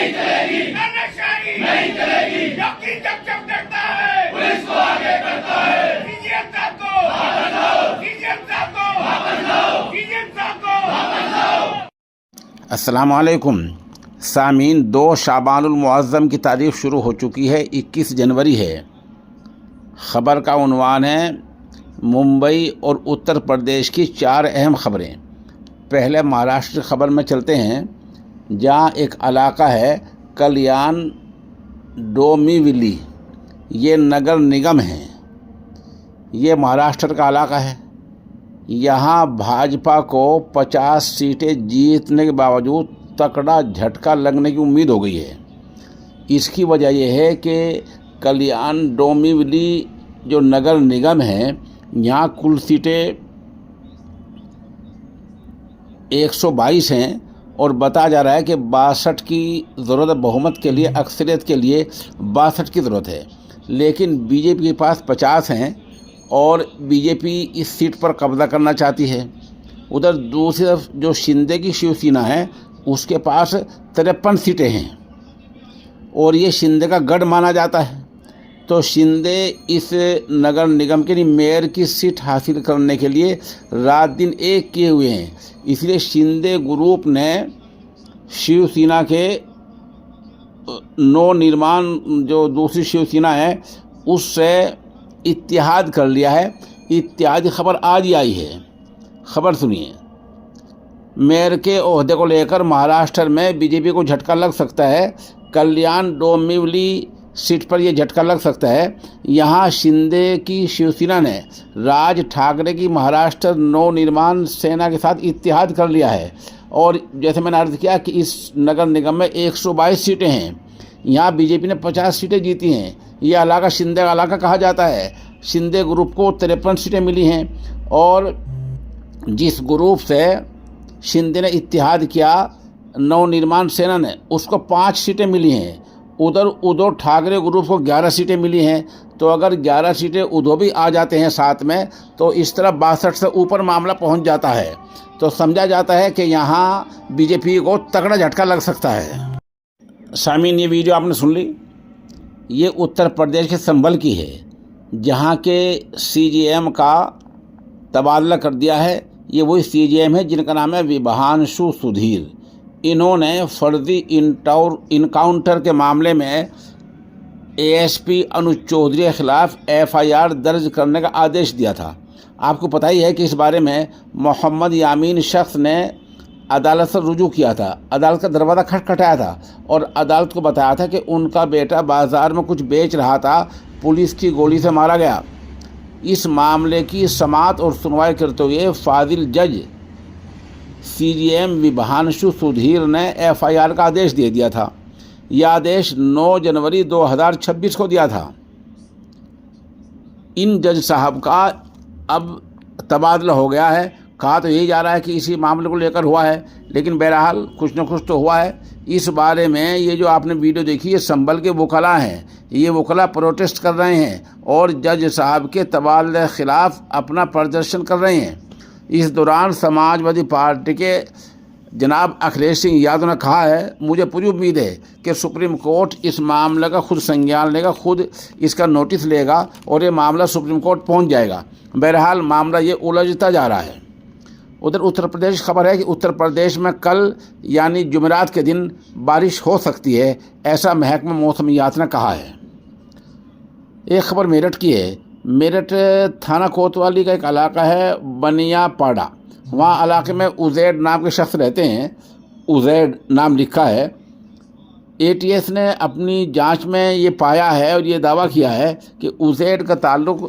नहीं चलेगी, तानाशाही नहीं चलेगी, क्योंकि जब जब डरता है पुलिस को आगे करता है। सीजीएम साहब को वापस लाओ, सीजीएम साहब को वापस लाओ, सीजीएम साहब को वापस लाओ। अस्सलाम वालेकुम सामीन। 2 शाबानुल मुअज़्ज़म की तारीख़ शुरू हो चुकी है, 21 जनवरी है। ख़बर का उन्वान है मुंबई और उत्तर प्रदेश की 4 अहम ख़बरें। पहले महाराष्ट्र की ख़बर में चलते हैं, जहाँ एक इलाका है कल्याण डोंबिवली, ये नगर निगम है, ये महाराष्ट्र का इलाका है। यहाँ भाजपा को 50 सीटें जीतने के बावजूद तगड़ा झटका लगने की उम्मीद हो गई है। इसकी वजह यह है कि कल्याण डोंबिवली जो नगर निगम है, यहाँ कुल सीटें 122 हैं और बताया जा रहा है कि 62 की ज़रूरत है बहुमत के लिए, अक्सरियत के लिए 62 की ज़रूरत है। लेकिन बीजेपी के पास 50 हैं और बीजेपी इस सीट पर कब्ज़ा करना चाहती है। उधर दूसरी तरफ जो शिंदे की शिवसेना है, उसके पास 53 सीटें हैं और ये शिंदे का गढ़ माना जाता है। तो शिंदे इस नगर निगम के लिए मेयर की सीट हासिल करने के लिए रात दिन एक किए हुए हैं। इसलिए शिंदे ग्रुप ने शिवसेना के नवनिर्माण जो दूसरी शिवसेना है उससे इत्तेहाद कर लिया है। इत्तेहाद की खबर आज ही आई है। खबर सुनिए। मेयर के ओहदे को लेकर महाराष्ट्र में बीजेपी को झटका लग सकता है। कल्याण डोंबिवली सीट पर यह झटका लग सकता है। यहाँ शिंदे की शिवसेना ने राज ठाकरे की महाराष्ट्र नवनिर्माण सेना के साथ इत्तेहाद कर लिया है। और जैसे मैंने अर्ज किया कि इस नगर निगम में 122 सीटें हैं। यहाँ बीजेपी ने 50 सीटें जीती हैं। यह इलाका शिंदे का इलाका कहा जाता है। शिंदे ग्रुप को 53 सीटें मिली हैं और जिस ग्रुप से शिंदे ने इत्तेहाद किया नवनिर्माण सेना ने, उसको 5 सीटें मिली हैं। उधर उद्धव ठाकरे ग्रुप को 11 सीटें मिली हैं। तो अगर 11 सीटें उद्धव भी आ जाते हैं साथ में, तो इस तरह 62 से ऊपर मामला पहुंच जाता है। तो समझा जाता है कि यहाँ बीजेपी को तगड़ा झटका लग सकता है। सामीन, ये वीडियो आपने सुन ली। ये उत्तर प्रदेश के संभल की है, जहाँ के सीजीएम का तबादला कर दिया है। ये वही सीजीएम है जिनका नाम है विभांशु सुधीर। इन्होंने फर्जी इनकाउंटर के मामले में एएसपी अनुज चौधरी के खिलाफ एफआईआर दर्ज करने का आदेश दिया था। आपको पता ही है कि इस बारे में मोहम्मद यामीन शख्स ने अदालत से रुजू किया था। अदालत का दरवाज़ा खटखटाया था और अदालत को बताया था कि उनका बेटा बाज़ार में कुछ बेच रहा था, पुलिस की गोली से मारा गया। इस मामले की समाअत और सुनवाई करते हुए फाजिल जज सीजीएम विभांशु सुधीर ने एफआईआर का आदेश दे दिया था। यह आदेश 9 जनवरी 2026 को दिया था। इन जज साहब का अब तबादला हो गया है। कहा तो यही जा रहा है कि इसी मामले को लेकर हुआ है, लेकिन बहरहाल कुछ न कुछ तो हुआ है। इस बारे में ये जो आपने वीडियो देखी, ये संभल के वकला हैं। ये वकला प्रोटेस्ट कर रहे हैं और जज साहब के तबादले के ख़िलाफ़ अपना प्रदर्शन कर रहे हैं। इस दौरान समाजवादी पार्टी के जनाब अखिलेश सिंह यादव ने कहा है, मुझे पूरी उम्मीद है कि सुप्रीम कोर्ट इस मामले का खुद संज्ञान लेगा, खुद इसका नोटिस लेगा और ये मामला सुप्रीम कोर्ट पहुंच जाएगा। बहरहाल मामला ये उलझता जा रहा है। उधर उत्तर प्रदेश खबर है कि उत्तर प्रदेश में कल यानी जुमेरात के दिन बारिश हो सकती है, ऐसा महकमा मौसमियात ने कहा है। एक खबर मेरठ की है। मेरठ थाना कोतवाली का एक इलाका है बनियापाड़ा। वहाँ इलाके में उजैड नाम के शख्स रहते हैं। उजैड नाम लिखा है। एटीएस ने अपनी जांच में ये पाया है और ये दावा किया है कि उजैड का ताल्लुक़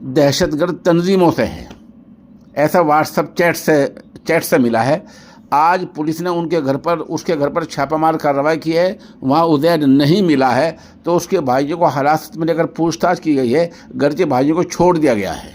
दहशतगर्द तंजीमों से है। ऐसा व्हाट्सएप चैट से मिला है। आज पुलिस ने उसके घर पर छापामार कार्रवाई की है। वहाँ उजैद नहीं मिला है तो उसके भाइयों को हिरासत में लेकर पूछताछ की गई है। घर के भाइयों को छोड़ दिया गया है।